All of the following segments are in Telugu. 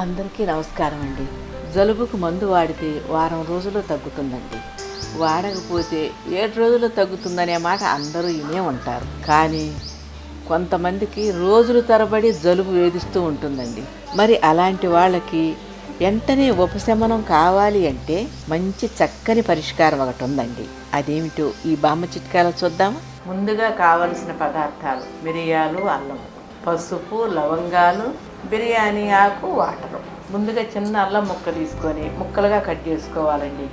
అందరికీ నమస్కారం అండి. జలుబుకు మందు వాడితే వారం రోజుల్లో తగ్గుతుందండి. వాడకపోతే 7 రోజుల్లో తగ్గుతుందనే మాట అందరూ వినే ఉంటారు. కానీ కొంతమందికి రోజుల తరబడి జలుబు వేధిస్తూ ఉంటుందండి. మరి అలాంటి వాళ్ళకి వెంటనే ఉపశమనం కావాలి అంటే మంచి చక్కని పరిష్కారం ఒకటి ఉందండి. అదేమిటో ఈ బామ్మ చిట్కాలో చూద్దామా? ముందుగా కావలసిన పదార్థాలు: మిరియాలు, అల్లం, పసుపు, లవంగాలు, బిర్యానీ ఆకు, వాటరు. ముందుగా చిన్న అల్లం ముక్క తీసుకొని ముక్కలుగా కట్ చేసుకోవాలండి.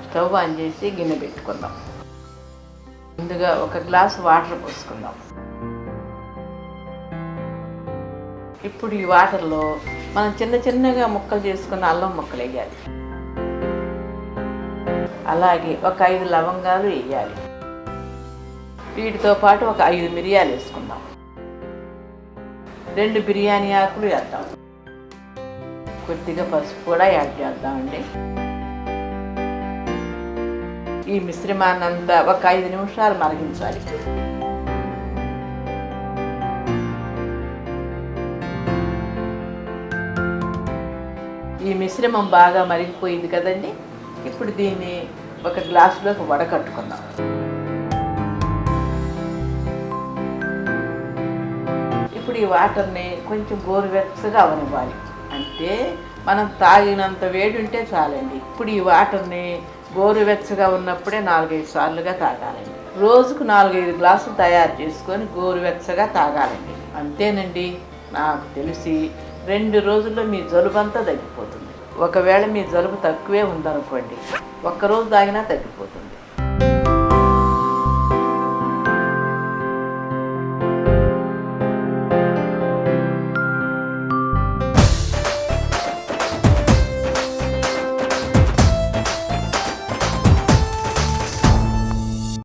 స్టవ్ ఆన్ చేసి గిన్నె పెట్టుకుందాం. ముందుగా 1 గ్లాసు వాటర్ పోసుకుందాం. ఇప్పుడు ఈ వాటర్లో మనం చిన్నగా ముక్కలు చేసుకున్న అల్లం ముక్కలు వేయాలి. అలాగే ఒక 5 లవంగాలు వేయాలి. వీటితో పాటు ఒక 5 మిరియాలు వేసుకుందాం. 2 బిర్యానీ ఆకులు వేద్దాం. కొద్దిగా పసుపు కూడా యాడ్ చేద్దామండి. ఈ మిశ్రమాన్ని అంతా ఒక 5 నిమిషాలు మరిగించాలి. ఈ మిశ్రమం బాగా మరిగిపోయింది కదండి. ఇప్పుడు దీన్ని ఒక గ్లాసులోకి వడకట్టుకుందాం. ఇప్పుడు ఈ వాటర్ని కొంచెం గోరువెచ్చగా అవనివ్వాలి. అంటే మనం తాగినంత వేడి ఉంటే చాలండి. ఇప్పుడు ఈ వాటర్ని గోరువెచ్చగా ఉన్నప్పుడే 4-5 సార్లుగా తాగాలండి. రోజుకు 4-5 గ్లాసులు తయారు చేసుకొని గోరువెచ్చగా తాగాలండి. అంతేనండి. నాకు తెలిసి 2 రోజుల్లో మీ జలుబంతా తగ్గిపోతుంది. ఒకవేళ మీ జలుబు తక్కువే ఉందనుకోండి, 1 రోజు తాగినా తగ్గిపోతుంది.